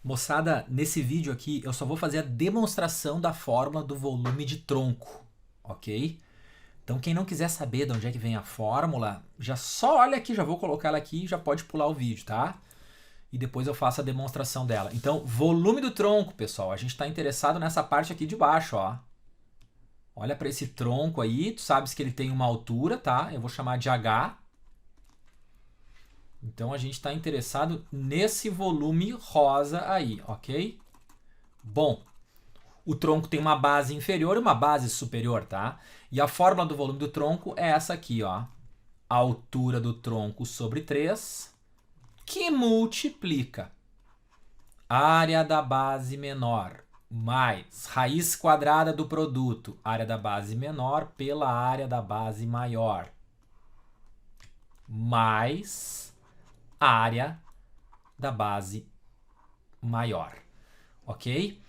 Moçada, nesse vídeo aqui eu só vou fazer a demonstração da fórmula do volume de tronco, ok? Então quem não quiser saber de onde é que vem a fórmula, já só olha aqui, já vou colocar ela aqui e já pode pular o vídeo, tá? E depois eu faço a demonstração dela. Então, volume do tronco, pessoal, a gente está interessado nessa parte aqui de baixo, ó. Olha para esse tronco aí, tu sabes que ele tem uma altura, tá? Eu vou chamar de H. Então a gente está interessado nesse volume rosa aí, ok? Bom, o tronco tem uma base inferior e uma base superior, tá? E a fórmula do volume do tronco é essa aqui, ó. A altura do tronco sobre 3, que multiplica área da base menor mais raiz quadrada do produto, área da base menor pela área da base maior, mais área da base maior, ok?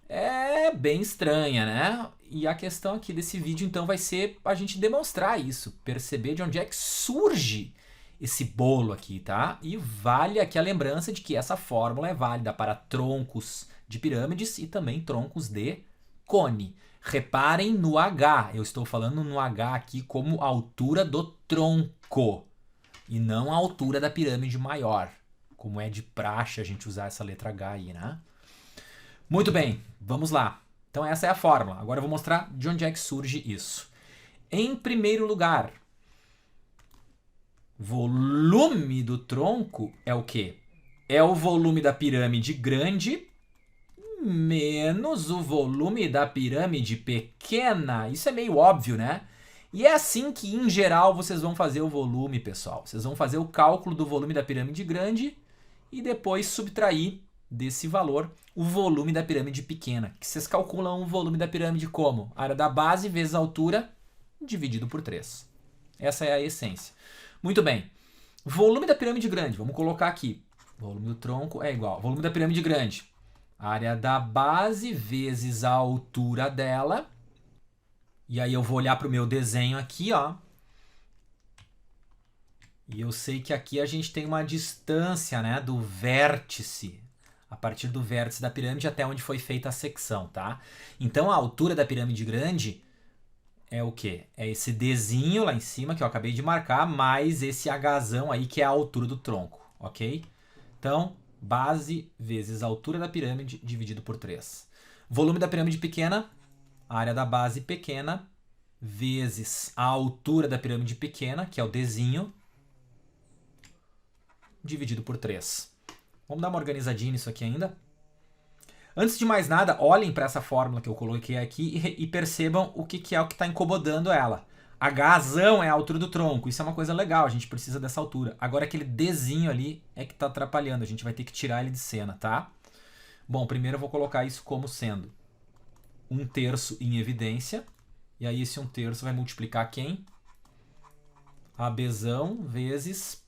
É bem estranha, né? E a questão aqui desse vídeo então vai ser a gente demonstrar isso, perceber de onde é que surge esse bolo aqui, tá? E vale aqui a lembrança de que essa fórmula é válida para troncos de pirâmides e também troncos de cone. Reparem no H, eu estou falando no H aqui como altura do tronco e não a altura da pirâmide maior, como é de praxe a gente usar essa letra H aí, né? Muito bem, vamos lá. Então essa é a fórmula. Agora eu vou mostrar de onde é que surge isso. Em primeiro lugar, volume do tronco é o quê? É o volume da pirâmide grande menos o volume da pirâmide pequena. Isso é meio óbvio, né? E é assim que, em geral, vocês vão fazer o volume, pessoal. Vocês vão fazer o cálculo do volume da pirâmide grande e depois subtrair desse valor o volume da pirâmide pequena. Que vocês calculam o volume da pirâmide como? Área da base vezes a altura dividido por 3. Essa é a essência. Muito bem. Volume da pirâmide grande, vamos colocar aqui. Volume do tronco é igual. Volume da pirâmide grande. Área da base vezes a altura dela. E aí eu vou olhar para o meu desenho aqui, ó. E eu sei que aqui a gente tem uma distância, né, do vértice, a partir do vértice da pirâmide até onde foi feita a secção, tá? Então a altura da pirâmide grande é o quê? É esse Dzinho lá em cima que eu acabei de marcar, mais esse Hzão aí que é a altura do tronco, ok? Então, base vezes a altura da pirâmide dividido por 3. Volume da pirâmide pequena, área da base pequena, vezes a altura da pirâmide pequena, que é o Dzinho, dividido por 3. Vamos dar uma organizadinha nisso aqui ainda. Antes de mais nada, olhem para essa fórmula que eu coloquei aqui e percebam o que é o que está incomodando ela. Hzão é a altura do tronco, isso é uma coisa legal, a gente precisa dessa altura. Agora aquele Dzinho ali é que está atrapalhando, a gente vai ter que tirar ele de cena, tá? Bom, primeiro eu vou colocar isso como sendo 1/3 em evidência. E aí esse 1/3 vai multiplicar quem? ABzão vezes...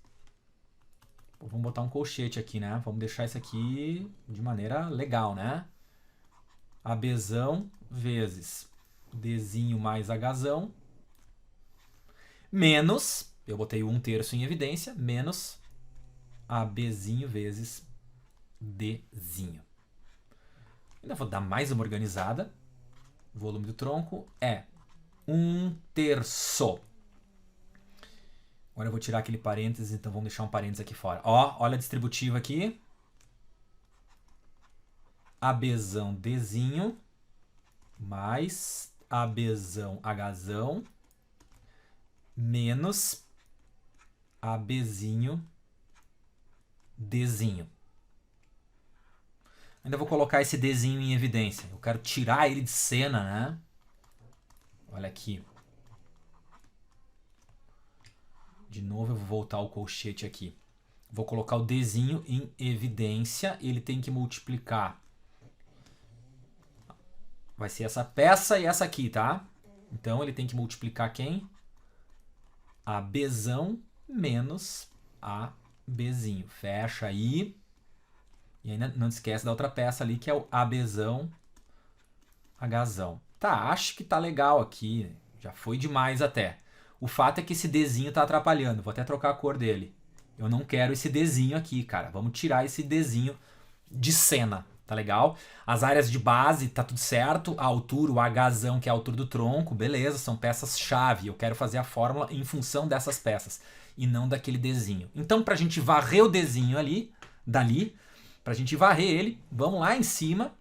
Vamos botar um colchete aqui, né? Vamos deixar isso aqui de maneira legal, né? ABzão vezes Dzinho mais Hzão. Menos, eu botei o 1/3 em evidência, menos ABzinho vezes Dzinho. Ainda vou dar mais uma organizada. O volume do tronco é 1/3. Agora eu vou tirar aquele parênteses, então vamos deixar um parênteses aqui fora. Ó, olha a distributiva aqui. ABzão Dzinho mais ABzão Hzão menos ABzinho Dzinho. Ainda vou colocar esse Dzinho em evidência. Eu quero tirar ele de cena, né? Olha aqui. De novo eu vou voltar ao colchete aqui. Vou colocar o Dzinho em evidência. Ele tem que multiplicar. Vai ser essa peça e essa aqui, tá? Então ele tem que multiplicar quem? ABzão menos ABzinho. Fecha aí. E ainda não esquece da outra peça ali que é o ABzão Hzão. Tá, acho que tá legal aqui. Já foi demais até. O fato é que esse Dzinho tá atrapalhando. Vou até trocar a cor dele. Eu não quero esse Dzinho aqui, cara. Vamos tirar esse Dzinho de sena, tá legal? As áreas de base, tá tudo certo. A altura, o Hzão, que é a altura do tronco, beleza, são peças-chave. Eu quero fazer a fórmula em função dessas peças e não daquele Dzinho. Então, pra gente varrer o Dzinho dali, pra gente varrer ele, vamos lá em cima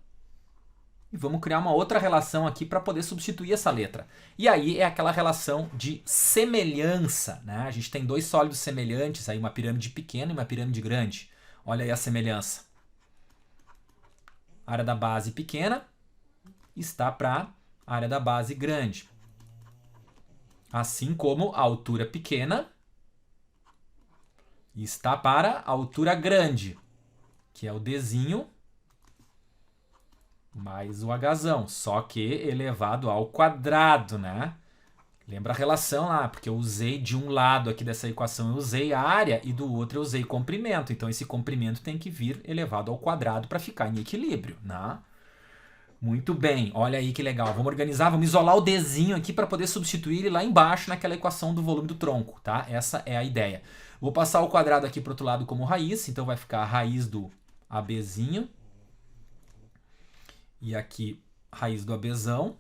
e vamos criar uma outra relação aqui para poder substituir essa letra. E aí é aquela relação de semelhança, né? A gente tem dois sólidos semelhantes, aí uma pirâmide pequena e uma pirâmide grande. Olha aí a semelhança. A área da base pequena está para a área da base grande. Assim como a altura pequena está para a altura grande, que é o Dzinho mais o Hzão, só que elevado ao quadrado, né? Lembra a relação lá, porque eu usei de um lado aqui dessa equação, eu usei área e do outro eu usei comprimento. Então esse comprimento tem que vir elevado ao quadrado para ficar em equilíbrio, né? Muito bem, olha aí que legal. Vamos organizar, vamos isolar o Dzinho aqui para poder substituir ele lá embaixo naquela equação do volume do tronco, tá? Essa é a ideia. Vou passar o quadrado aqui para o outro lado como raiz, então vai ficar a raiz do ABzinho. E aqui, raiz do ABzão.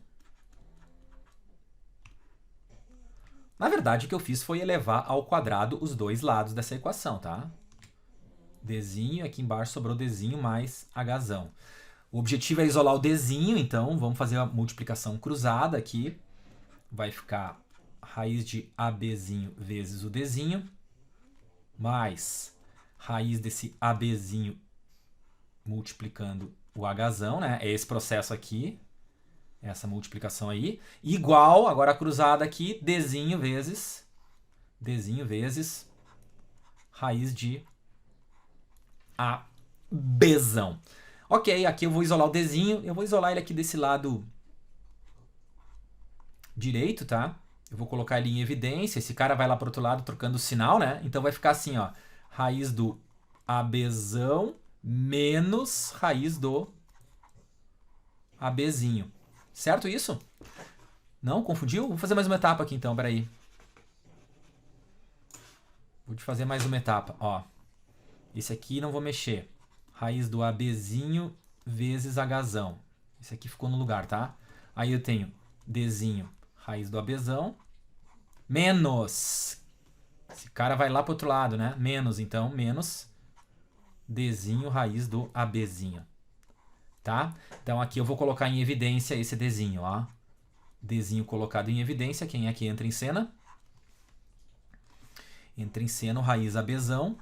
Na verdade, o que eu fiz foi elevar ao quadrado os dois lados dessa equação, tá? Dzinho, aqui embaixo sobrou Dzinho mais Hzão. O objetivo é isolar o Dzinho, então vamos fazer a multiplicação cruzada aqui. Vai ficar raiz de ABzinho vezes o Dzinho, mais raiz desse ABzinho multiplicando o Hzão, né? É esse processo aqui, essa multiplicação aí, igual, agora a cruzada aqui, Dzinho vezes raiz de ABzão. Ok, aqui eu vou isolar o Dzinho, eu vou isolar ele aqui desse lado direito, tá? Eu vou colocar ele em evidência, esse cara vai lá para o outro lado trocando o sinal, né? Então vai ficar assim, ó, raiz do ABzão menos raiz do ABzinho. Certo isso? Não? Confundiu? Vou fazer mais uma etapa aqui então, peraí. Vou te fazer mais uma etapa, ó. Esse aqui não vou mexer. Raiz do ABzinho vezes Hzão. Esse aqui ficou no lugar, tá? Aí eu tenho Dzinho, raiz do ABzão, menos. Esse cara vai lá pro outro lado, né? Menos, então, menos Dzinho, raiz do ABzinho. Tá? Então aqui eu vou colocar em evidência esse Dzinho, ó. Dzinho colocado em evidência. Quem é que entra em cena? Entra em cena o raiz ABzão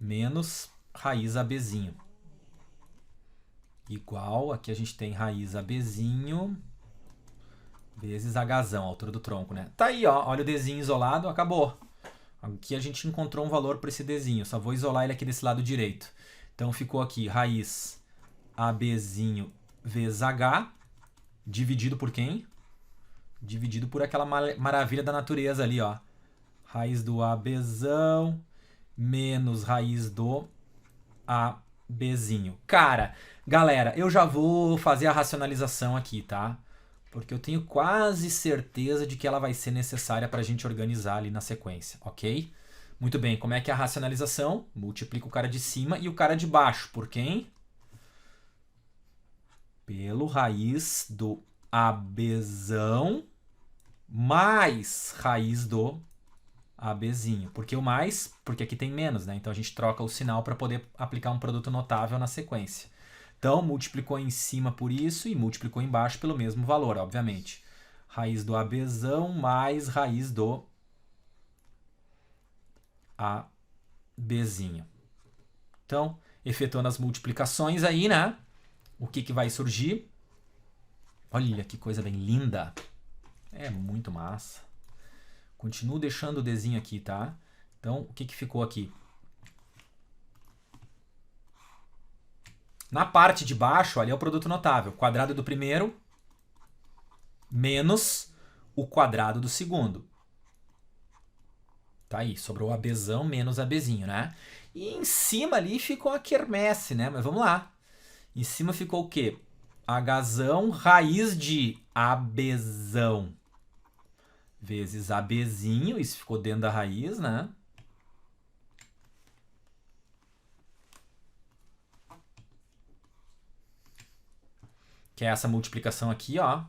menos raiz ABzinho. Igual, aqui a gente tem raiz ABzinho vezes Hzão, a altura do tronco, né? Tá aí, ó. Olha o Dzinho isolado, acabou. Aqui a gente encontrou um valor para esse Dzinho. Só vou isolar ele aqui desse lado direito. Então ficou aqui raiz ABzinho vezes H, dividido por quem? Dividido por aquela maravilha da natureza ali, ó. Raiz do ABzão menos raiz do ABzinho. Cara, galera, eu já vou fazer a racionalização aqui, tá? Porque eu tenho quase certeza de que ela vai ser necessária para a gente organizar ali na sequência, ok? Muito bem, como é que é a racionalização? Multiplica o cara de cima e o cara de baixo. Por quem? Pelo raiz do ABzão mais raiz do ABzinho. Por que o mais? Porque aqui tem menos, né? Então a gente troca o sinal para poder aplicar um produto notável na sequência. Então multiplicou em cima por isso e multiplicou embaixo pelo mesmo valor, obviamente. Raiz do ABzão mais raiz do ABzinho. Então, efetuando as multiplicações aí, né? O que, que vai surgir? Olha que coisa bem linda. É muito massa. Continuo deixando o Dzinho aqui, tá? Então, o que, que ficou aqui? Na parte de baixo, ali é o produto notável. Quadrado do primeiro menos o quadrado do segundo. Tá aí, sobrou ABzão menos ABzinho, né? E em cima ali ficou a quermesse, né? Mas vamos lá. Em cima ficou o quê? Hzão raiz de ABzão vezes ABzinho. Isso ficou dentro da raiz, né? que é essa multiplicação aqui, ó.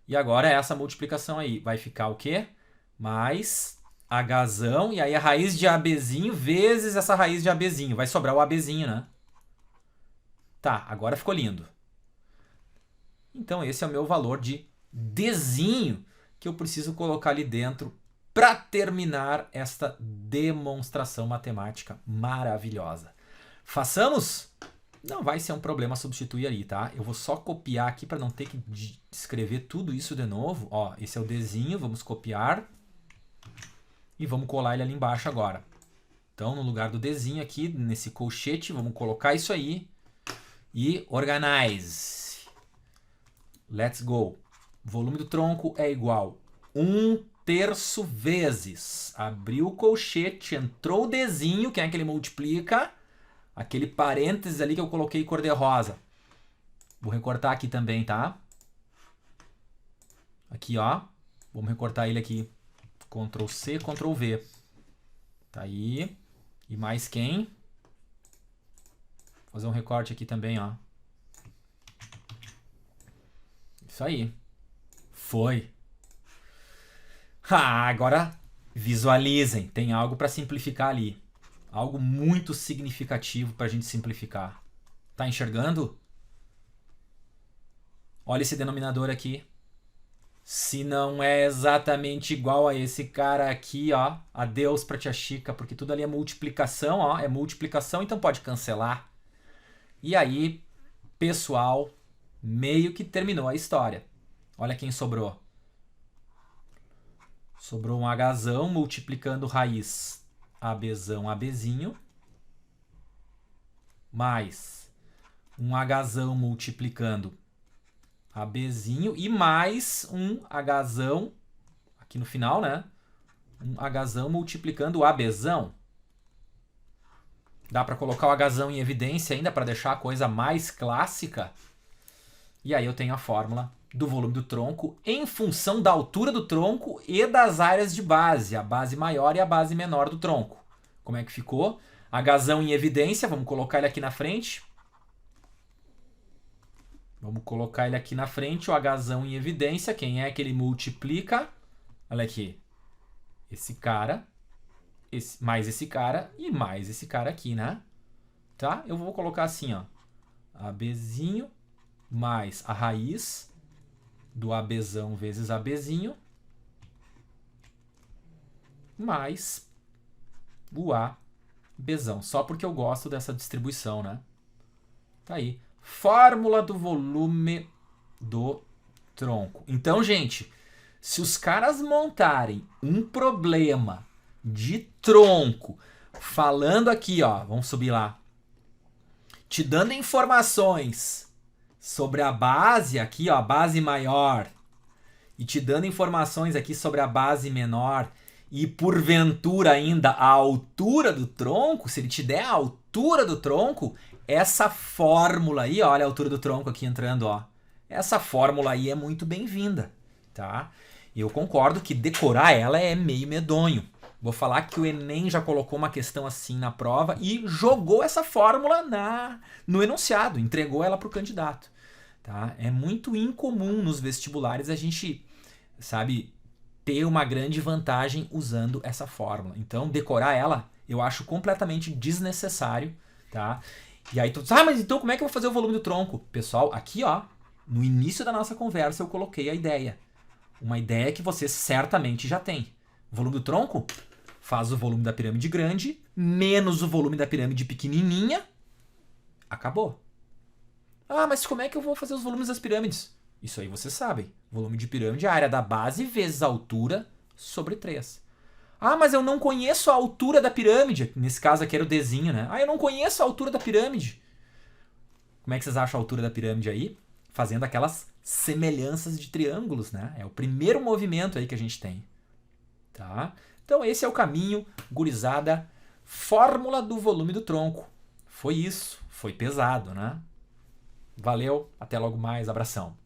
E agora essa multiplicação aí vai ficar o quê? Mais Hzão, e aí a raiz de ABzinho vezes essa raiz de ABzinho. Vai sobrar o ABzinho, né? Tá, agora ficou lindo. Então esse é o meu valor de Dzinho que eu preciso colocar ali dentro para terminar esta demonstração matemática maravilhosa. Façamos? Não vai ser um problema substituir ali, tá? Eu vou só copiar aqui para não ter que escrever tudo isso de novo. Ó, esse é o Dzinho, vamos copiar. E vamos colar ele ali embaixo agora. Então, no lugar do Dzinho aqui, nesse colchete, vamos colocar isso aí. E organize. Let's go. Volume do tronco é igual 1/3 vezes. Abriu o colchete, entrou o Dzinho, que é que ele multiplica. Aquele parênteses ali que eu coloquei cor de rosa. Vou recortar aqui também, tá? Aqui, ó. Vamos recortar ele aqui. Ctrl C, Ctrl V. Tá aí. E mais quem? Vou fazer um recorte aqui também, ó. Isso aí. Foi. Ah, agora visualizem. Tem algo para simplificar ali. Algo muito significativo para a gente simplificar. Tá enxergando? Olha esse denominador aqui. Se não é exatamente igual a esse cara aqui, ó. Adeus pra tia Chica, porque tudo ali é multiplicação, ó. É multiplicação, então pode cancelar. E aí, pessoal, meio que terminou a história. Olha quem sobrou. Sobrou um Hzão multiplicando raiz ABzão, ABzinho. Mais um Hzão multiplicando ABzinho. E mais um Hzão, aqui no final, né? Um Hzão multiplicando o ABzão. Dá para colocar o Hzão em evidência ainda para deixar a coisa mais clássica. E aí eu tenho a fórmula do volume do tronco em função da altura do tronco e das áreas de base, a base maior e a base menor do tronco. Como é que ficou? Hzão em evidência, vamos colocar ele aqui na frente. Vamos colocar ele aqui na frente, o Hzão em evidência. Quem é que ele multiplica? Olha aqui. Esse cara, mais esse cara e mais esse cara aqui, né? Tá? Eu vou colocar assim, ó. ABzinho mais a raiz do ABzão vezes ABzinho mais o ABzão. Só porque eu gosto dessa distribuição, né? Tá aí. Fórmula do volume do tronco. Então, gente, se os caras montarem um problema de tronco, falando aqui, ó, vamos subir lá, te dando informações sobre a base aqui, ó, a base maior, e te dando informações aqui sobre a base menor, e porventura ainda a altura do tronco, se ele te der a altura do tronco, essa fórmula aí, olha a altura do tronco aqui entrando, ó. Essa fórmula aí é muito bem-vinda, tá? Eu concordo que decorar ela é meio medonho. Vou falar que o Enem já colocou uma questão assim na prova e jogou essa fórmula no enunciado, entregou ela para o candidato. Tá? É muito incomum nos vestibulares a gente, sabe, ter uma grande vantagem usando essa fórmula. Então, decorar ela eu acho completamente desnecessário. Tá? E aí tu diz, mas então como é que eu vou fazer o volume do tronco? Pessoal, aqui ó, no início da nossa conversa eu coloquei a ideia. Uma ideia que você certamente já tem. O volume do tronco faz o volume da pirâmide grande menos o volume da pirâmide pequenininha. Acabou. Ah, mas como é que eu vou fazer os volumes das pirâmides? Isso aí vocês sabem. Volume de pirâmide é a área da base vezes a altura sobre 3. Ah, mas eu não conheço a altura da pirâmide. Nesse caso aqui era o Dzinho, né? Ah, eu não conheço a altura da pirâmide. Como é que vocês acham a altura da pirâmide aí? Fazendo aquelas semelhanças de triângulos, né? É o primeiro movimento aí que a gente tem. Tá? Então esse é o caminho, gurizada. Fórmula do volume do tronco. Foi isso. Foi pesado, né? Valeu. Até logo mais. Abração.